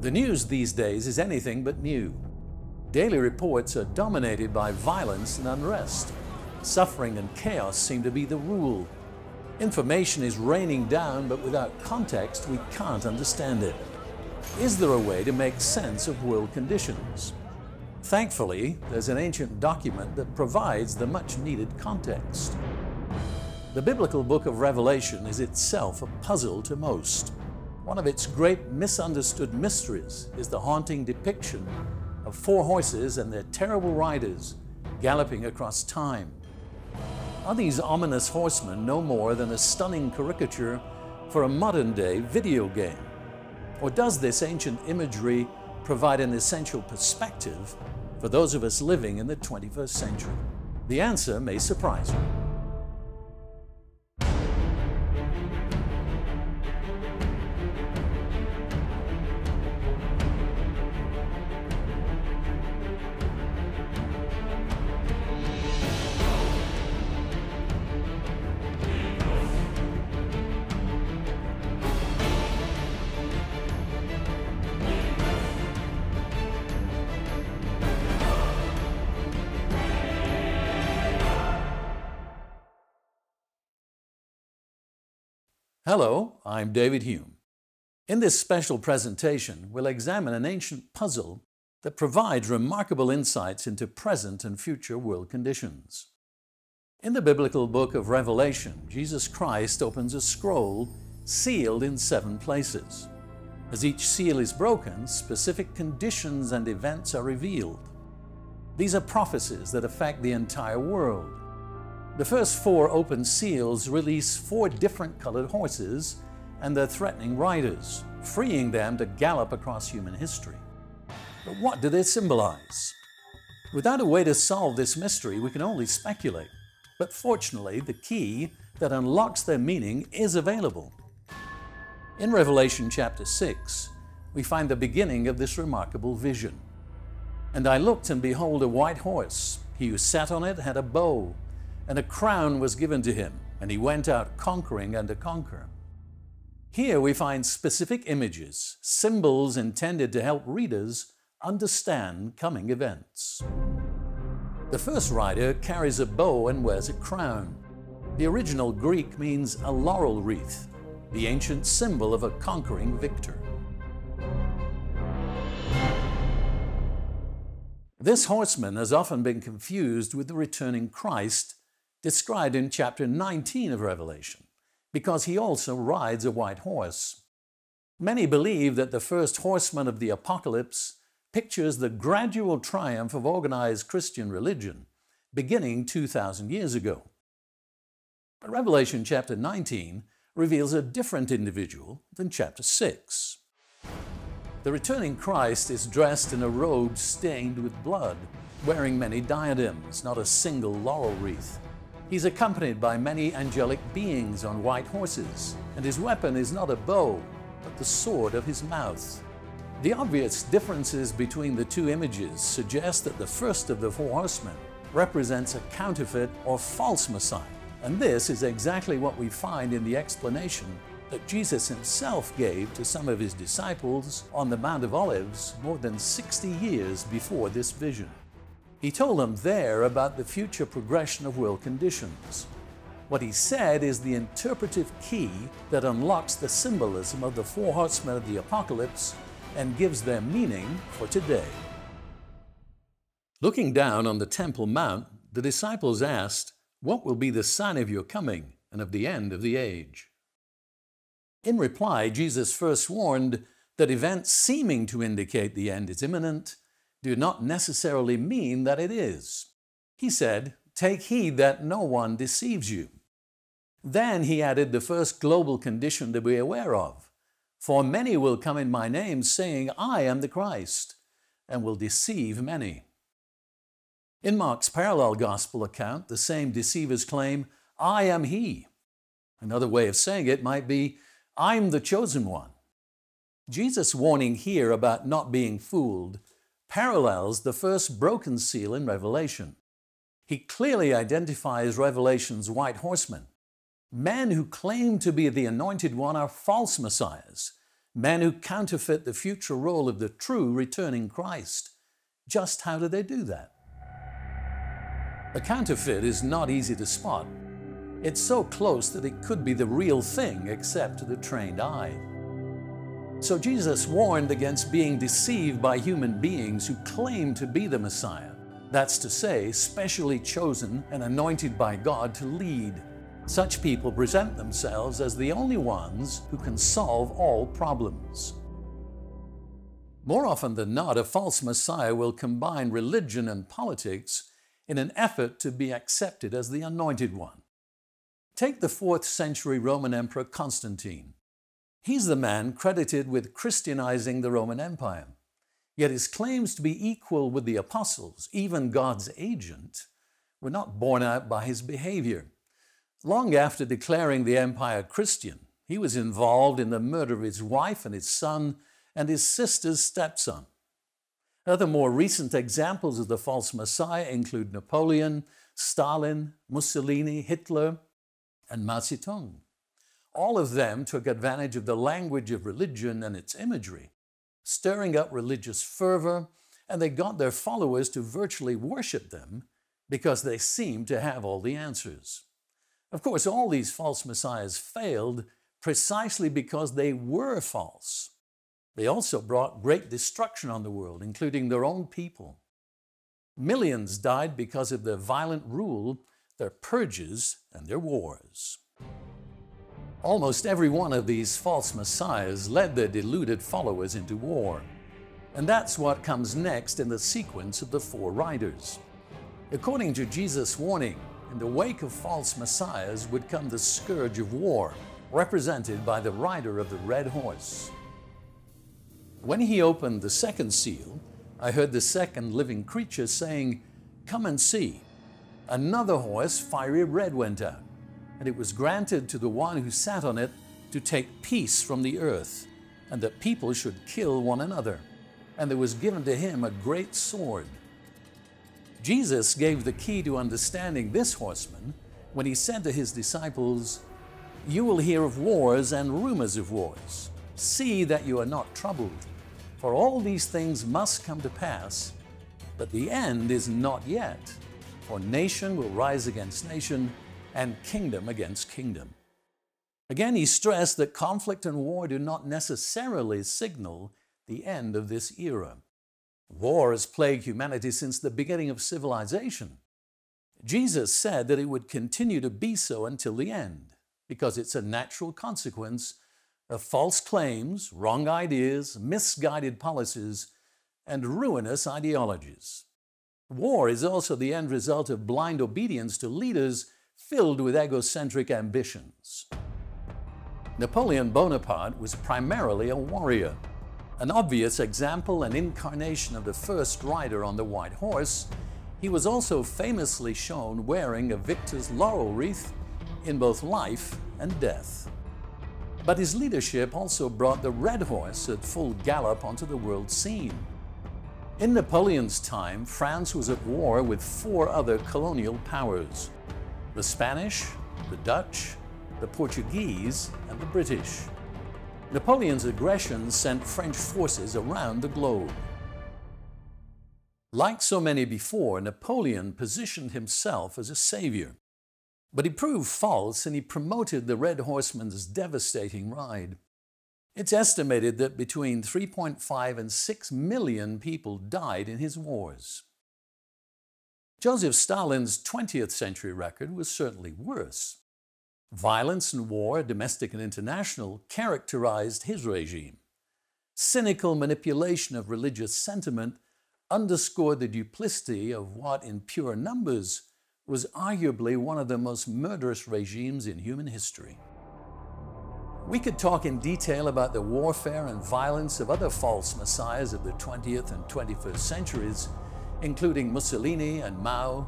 The news these days is anything but new. Daily reports are dominated by violence and unrest. Suffering and chaos seem to be the rule. Information is raining down, but without context, we can't understand it. Is there a way to make sense of world conditions? Thankfully, there's an ancient document that provides the much-needed context. The biblical book of Revelation is itself a puzzle to most. One of its great misunderstood mysteries is the haunting depiction of 4 horses and their terrible riders galloping across time. Are these ominous horsemen no more than a stunning caricature for a modern-day video game? Or does this ancient imagery provide an essential perspective for those of us living in the 21st century? The answer may surprise you. Hello, I'm David Hulme. In this special presentation, we'll examine an ancient puzzle that provides remarkable insights into present and future world conditions. In the biblical book of Revelation, Jesus Christ opens a scroll sealed in 7 places. As each seal is broken, specific conditions and events are revealed. These are prophecies that affect the entire world. The first 4 open seals release 4 different colored horses and their threatening riders, freeing them to gallop across human history. But what do they symbolize? Without a way to solve this mystery, we can only speculate. But fortunately, the key that unlocks their meaning is available. In Revelation chapter 6, we find the beginning of this remarkable vision. "And I looked, and behold, a white horse. He who sat on it had a bow, and a crown was given to him, and he went out conquering and to conquer." Here we find specific images, symbols intended to help readers understand coming events. The first rider carries a bow and wears a crown. The original Greek means a laurel wreath, the ancient symbol of a conquering victor. This horseman has often been confused with the returning Christ described in chapter 19 of Revelation, because he also rides a white horse. Many believe that the first horseman of the apocalypse pictures the gradual triumph of organized Christian religion beginning 2,000 years ago. But Revelation chapter 19 reveals a different individual than chapter 6. The returning Christ is dressed in a robe stained with blood, wearing many diadems, not a single laurel wreath. He's accompanied by many angelic beings on white horses, and his weapon is not a bow, but the sword of his mouth. The obvious differences between the 2 images suggest that the first of the 4 horsemen represents a counterfeit or false Messiah, and this is exactly what we find in the explanation that Jesus himself gave to some of his disciples on the Mount of Olives more than 60 years before this vision. He told them there about the future progression of world conditions. What he said is the interpretive key that unlocks the symbolism of the 4 horsemen of the apocalypse and gives their meaning for today. Looking down on the Temple Mount, the disciples asked, "What will be the sign of your coming and of the end of the age?" In reply, Jesus first warned that events seeming to indicate the end is imminent do not necessarily mean that it is. He said, "Take heed that no one deceives you." Then he added the first global condition to be aware of. "For many will come in my name, saying, 'I am the Christ,' and will deceive many." In Mark's parallel gospel account, the same deceivers claim, "I am he." Another way of saying it might be, "I'm the chosen one." Jesus' warning here about not being fooled parallels the first broken seal in Revelation. He clearly identifies Revelation's white horsemen. Men who claim to be the Anointed One are false messiahs, men who counterfeit the future role of the true returning Christ. Just how do they do that? A counterfeit is not easy to spot. It's so close that it could be the real thing except to the trained eye. So Jesus warned against being deceived by human beings who claim to be the Messiah. That's to say, specially chosen and anointed by God to lead. Such people present themselves as the only ones who can solve all problems. More often than not, a false Messiah will combine religion and politics in an effort to be accepted as the anointed one. Take the 4th century Roman Emperor Constantine. He's the man credited with Christianizing the Roman Empire. Yet his claims to be equal with the apostles, even God's agent, were not borne out by his behavior. Long after declaring the empire Christian, he was involved in the murder of his wife and his son and his sister's stepson. Other more recent examples of the false Messiah include Napoleon, Stalin, Mussolini, Hitler, and Mao Zedong. All of them took advantage of the language of religion and its imagery, stirring up religious fervor, and they got their followers to virtually worship them because they seemed to have all the answers. Of course, all these false messiahs failed precisely because they were false. They also brought great destruction on the world, including their own people. Millions died because of their violent rule, their purges, and their wars. Almost every one of these false messiahs led their deluded followers into war. And that's what comes next in the sequence of the 4 riders. According to Jesus' warning, in the wake of false messiahs would come the scourge of war, represented by the rider of the red horse. When he opened the 2nd seal, I heard the 2nd living creature saying, "Come and see." Another horse, fiery red, went out, and it was granted to the one who sat on it to take peace from the earth, and that people should kill one another. And there was given to him a great sword. Jesus gave the key to understanding this horseman when he said to his disciples, "You will hear of wars and rumors of wars. See that you are not troubled, for all these things must come to pass, but the end is not yet. For nation will rise against nation, and kingdom against kingdom." Again, he stressed that conflict and war do not necessarily signal the end of this era. War has plagued humanity since the beginning of civilization. Jesus said that it would continue to be so until the end, because it's a natural consequence of false claims, wrong ideas, misguided policies, and ruinous ideologies. War is also the end result of blind obedience to leaders filled with egocentric ambitions. Napoleon Bonaparte was primarily a warrior. An obvious example and incarnation of the first rider on the white horse, he was also famously shown wearing a victor's laurel wreath in both life and death. But his leadership also brought the red horse at full gallop onto the world scene. In Napoleon's time, France was at war with 4 other colonial powers: the Spanish, the Dutch, the Portuguese, and the British. Napoleon's aggression sent French forces around the globe. Like so many before, Napoleon positioned himself as a savior. But he proved false, and he promoted the Red Horseman's devastating ride. It's estimated that between 3.5 and 6 million people died in his wars. Joseph Stalin's 20th century record was certainly worse. Violence and war, domestic and international, characterized his regime. Cynical manipulation of religious sentiment underscored the duplicity of what, in pure numbers, was arguably one of the most murderous regimes in human history. We could talk in detail about the warfare and violence of other false messiahs of the 20th and 21st centuries, including Mussolini and Mao,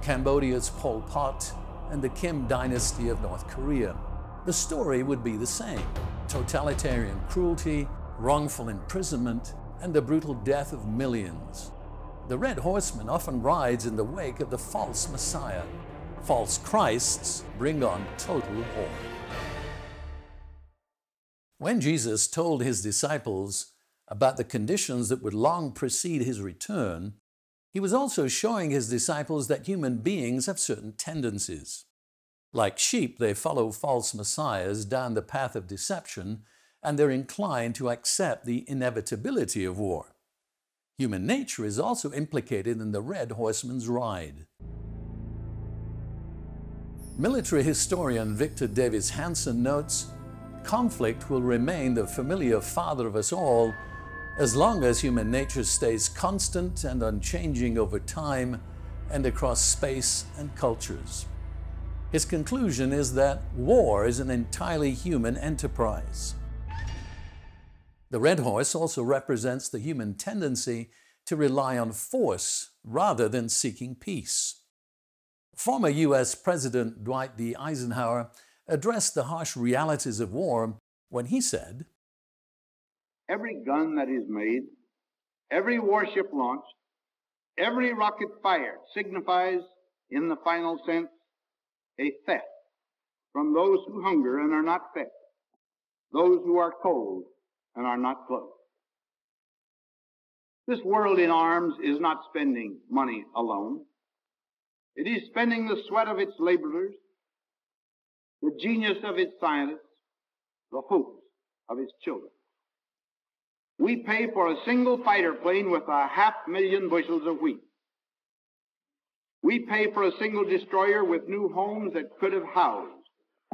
Cambodia's Pol Pot, and the Kim dynasty of North Korea. The story would be the same: totalitarian cruelty, wrongful imprisonment, and the brutal death of millions. The Red Horseman often rides in the wake of the false Messiah. False Christs bring on total war. When Jesus told his disciples about the conditions that would long precede his return, he was also showing his disciples that human beings have certain tendencies. Like sheep, they follow false messiahs down the path of deception, and they're inclined to accept the inevitability of war. Human nature is also implicated in the Red Horseman's ride. Military historian Victor Davis Hanson notes, conflict will remain the familiar father of us all as long as human nature stays constant and unchanging over time and across space and cultures. His conclusion is that war is an entirely human enterprise. The red horse also represents the human tendency to rely on force rather than seeking peace. Former U.S. President Dwight D. Eisenhower addressed the harsh realities of war when he said, "Every gun that is made, every warship launched, every rocket fired signifies, in the final sense, a theft from those who hunger and are not fed, those who are cold and are not clothed." This world in arms is not spending money alone. It is spending the sweat of its laborers, the genius of its scientists, the hopes of its children. We pay for a single fighter plane with 500,000 bushels of wheat. We pay for a single destroyer with new homes that could have housed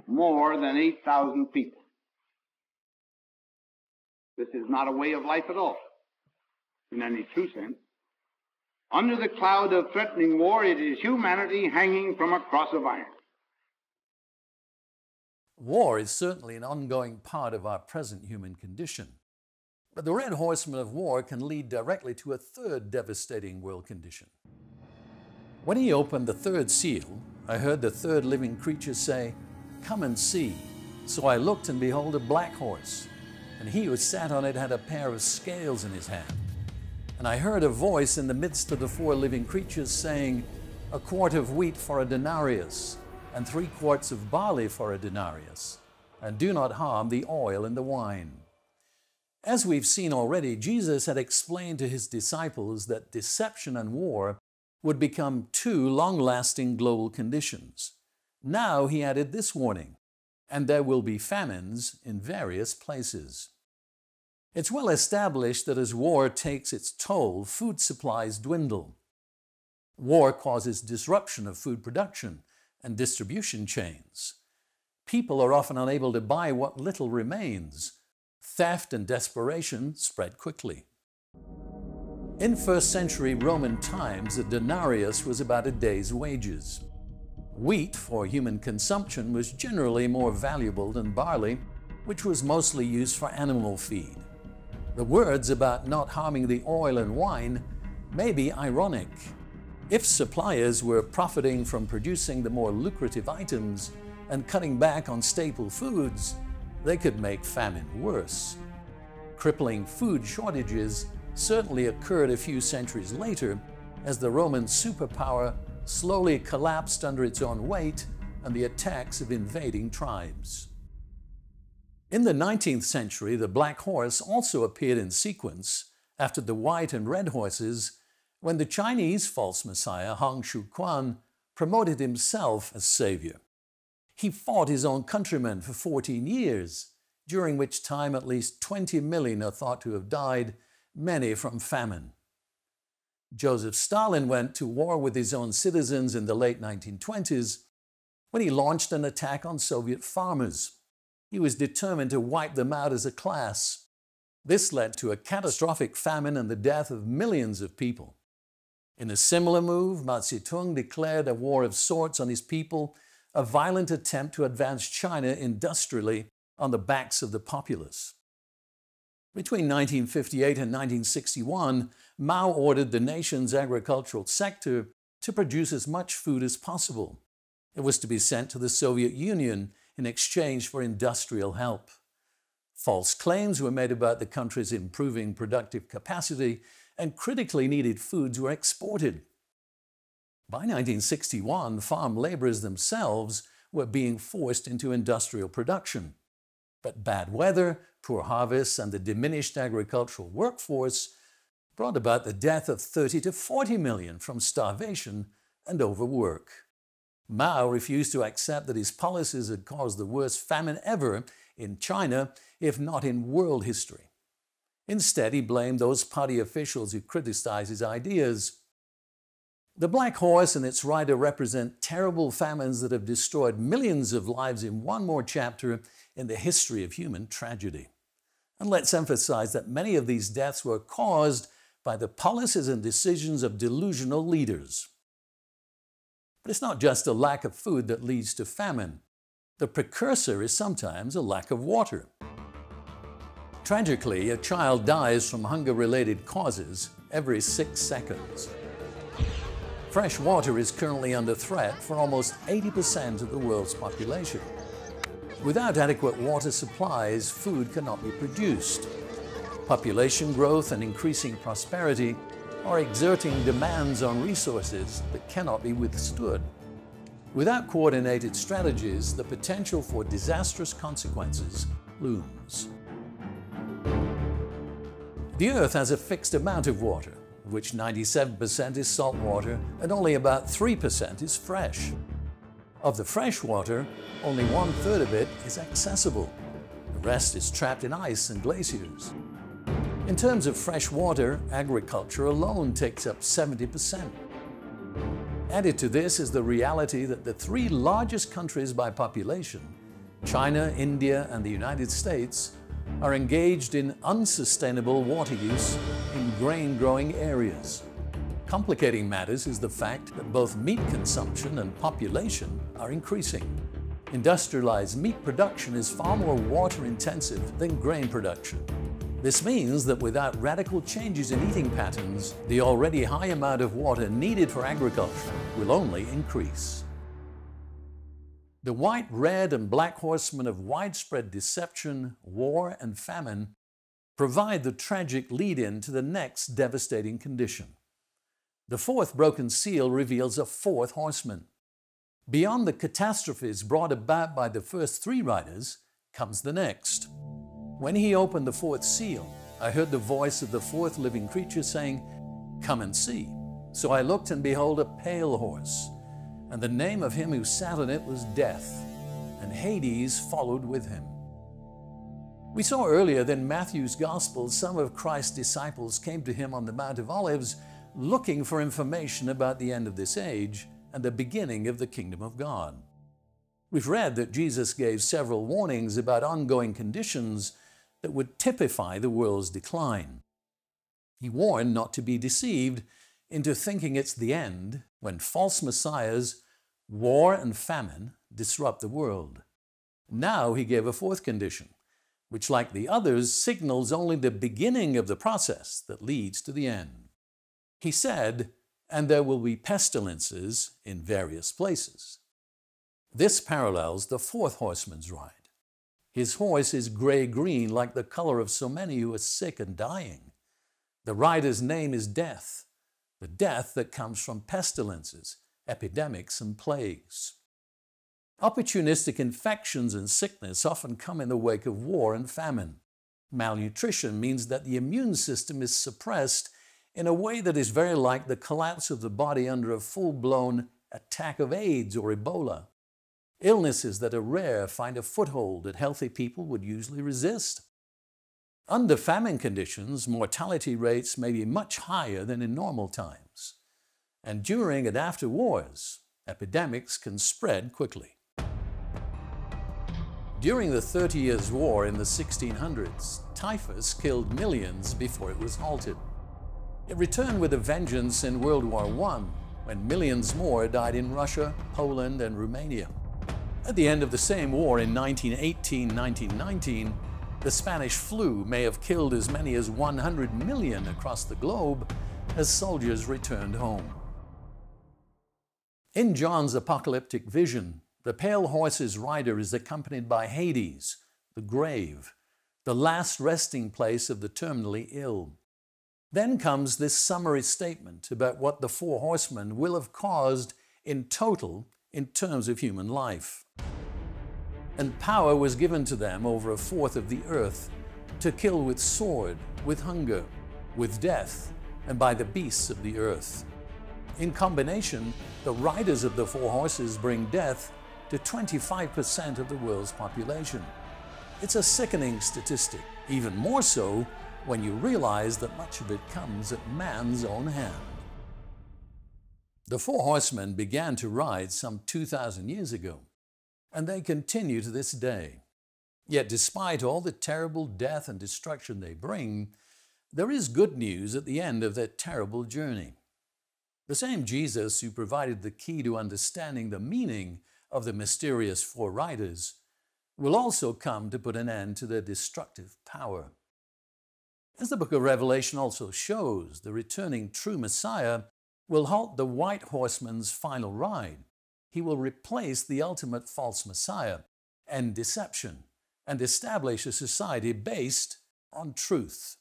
more than 8,000 people. This is not a way of life at all, in any true sense. Under the cloud of threatening war, it is humanity hanging from a cross of iron. War is certainly an ongoing part of our present human condition. But the red horseman of war can lead directly to a third devastating world condition. When he opened the third seal, I heard the third living creature say, "Come and see." So I looked, and behold, a black horse, and he who sat on it had a pair of scales in his hand. And I heard a voice in the midst of the four living creatures saying, "A quart of wheat for a denarius, and 3 quarts of barley for a denarius, and do not harm the oil and the wine." As we've seen already, Jesus had explained to his disciples that deception and war would become 2 long-lasting global conditions. Now he added this warning, and there will be famines in various places. It's well established that as war takes its toll, food supplies dwindle. War causes disruption of food production and distribution chains. People are often unable to buy what little remains. Theft and desperation spread quickly. In first-century Roman times, a denarius was about a day's wages. Wheat for human consumption was generally more valuable than barley, which was mostly used for animal feed. The words about not harming the oil and wine may be ironic. If suppliers were profiting from producing the more lucrative items and cutting back on staple foods, they could make famine worse. Crippling food shortages certainly occurred a few centuries later as the Roman superpower slowly collapsed under its own weight and the attacks of invading tribes. In the 19th century, the black horse also appeared in sequence after the white and red horses when the Chinese false messiah Hong Xiuquan promoted himself as savior. He fought his own countrymen for 14 years, during which time at least 20 million are thought to have died, many from famine. Joseph Stalin went to war with his own citizens in the late 1920s when he launched an attack on Soviet farmers. He was determined to wipe them out as a class. This led to a catastrophic famine and the death of millions of people. In a similar move, Mao Zedong declared a war of sorts on his people, a violent attempt to advance China industrially on the backs of the populace. Between 1958 and 1961, Mao ordered the nation's agricultural sector to produce as much food as possible. It was to be sent to the Soviet Union in exchange for industrial help. False claims were made about the country's improving productive capacity, and critically needed foods were exported. By 1961, farm laborers themselves were being forced into industrial production. But bad weather, poor harvests, and the diminished agricultural workforce brought about the death of 30 to 40 million from starvation and overwork. Mao refused to accept that his policies had caused the worst famine ever in China, if not in world history. Instead, he blamed those party officials who criticized his ideas. The Black Horse and its rider represent terrible famines that have destroyed millions of lives in one more chapter in the history of human tragedy. And let's emphasize that many of these deaths were caused by the policies and decisions of delusional leaders. But it's not just a lack of food that leads to famine. The precursor is sometimes a lack of water. Tragically, a child dies from hunger-related causes every 6 seconds. Fresh water is currently under threat for almost 80% of the world's population. Without adequate water supplies, food cannot be produced. Population growth and increasing prosperity are exerting demands on resources that cannot be withstood. Without coordinated strategies, the potential for disastrous consequences looms. The Earth has a fixed amount of water, of which 97% is salt water and only about 3% is fresh. Of the fresh water, only 1/3 of it is accessible. The rest is trapped in ice and glaciers. In terms of fresh water, agriculture alone takes up 70%. Added to this is the reality that the 3 largest countries by population, China, India, and the United States, are engaged in unsustainable water use in grain-growing areas. Complicating matters is the fact that both meat consumption and population are increasing. Industrialized meat production is far more water-intensive than grain production. This means that without radical changes in eating patterns, the already high amount of water needed for agriculture will only increase. The white, red, and black horsemen of widespread deception, war, and famine provide the tragic lead-in to the next devastating condition. The 4th broken seal reveals a 4th horseman. Beyond the catastrophes brought about by the first 3 riders comes the next. When he opened the 4th seal, I heard the voice of the 4th living creature saying, "Come and see." So I looked, and behold, a pale horse, and the name of him who sat on it was Death, and Hades followed with him. We saw earlier that in Matthew's Gospel, some of Christ's disciples came to him on the Mount of Olives looking for information about the end of this age and the beginning of the kingdom of God. We've read that Jesus gave several warnings about ongoing conditions that would typify the world's decline. He warned not to be deceived into thinking it's the end when false messiahs, war, and famine disrupt the world. Now he gave a 4th condition, which, like the others, signals only the beginning of the process that leads to the end. He said, "And there will be pestilences in various places." This parallels the 4th horseman's ride. His horse is gray-green, like the color of so many who are sick and dying. The rider's name is Death, the death that comes from pestilences, epidemics, and plagues. Opportunistic infections and sickness often come in the wake of war and famine. Malnutrition means that the immune system is suppressed in a way that is very like the collapse of the body under a full-blown attack of AIDS or Ebola. Illnesses that are rare find a foothold that healthy people would usually resist. Under famine conditions, mortality rates may be much higher than in normal times. And during and after wars, epidemics can spread quickly. During the 30 Years' War in the 1600s, typhus killed millions before it was halted. It returned with a vengeance in World War I, when millions more died in Russia, Poland, and Romania. At the end of the same war in 1918-1919, the Spanish flu may have killed as many as 100 million across the globe as soldiers returned home. In John's apocalyptic vision, the pale horse's rider is accompanied by Hades, the grave, the last resting place of the terminally ill. Then comes this summary statement about what the 4 horsemen will have caused in total in terms of human life. and power was given to them over a fourth of the earth, to kill with sword, with hunger, with death, and by the beasts of the earth. In combination, the riders of the four horses bring death to 25% of the world's population. It's a sickening statistic, even more so when you realize that much of it comes at man's own hand. The four horsemen began to ride some 2,000 years ago, and they continue to this day. Yet despite all the terrible death and destruction they bring, there is good news at the end of their terrible journey. The same Jesus who provided the key to understanding the meaning of the mysterious four riders will also come to put an end to their destructive power. As the book of Revelation also shows, the returning true Messiah will halt the white horseman's final ride. He will replace the ultimate false Messiah and deception and establish a society based on truth.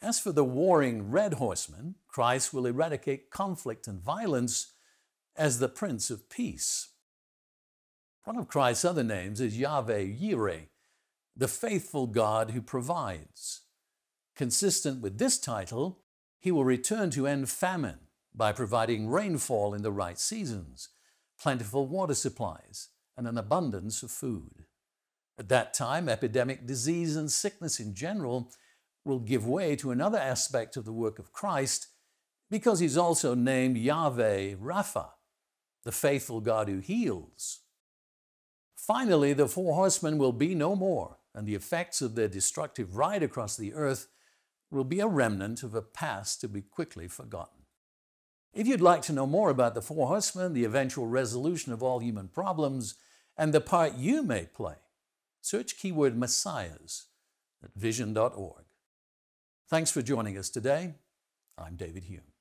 As for the warring red horseman, Christ will eradicate conflict and violence as the Prince of Peace. One of Christ's other names is Yahweh Yireh, the faithful God who provides. Consistent with this title, he will return to end famine by providing rainfall in the right seasons, plentiful water supplies, and an abundance of food. At that time, epidemic disease and sickness in general will give way to another aspect of the work of Christ, because he's also named Yahweh Rapha, the faithful God who heals. Finally, the four horsemen will be no more, and the effects of their destructive ride across the earth will be a remnant of a past to be quickly forgotten. If you'd like to know more about the four horsemen, the eventual resolution of all human problems, and the part you may play, search keyword Messiahs at vision.org. Thanks for joining us today. I'm David Hulme.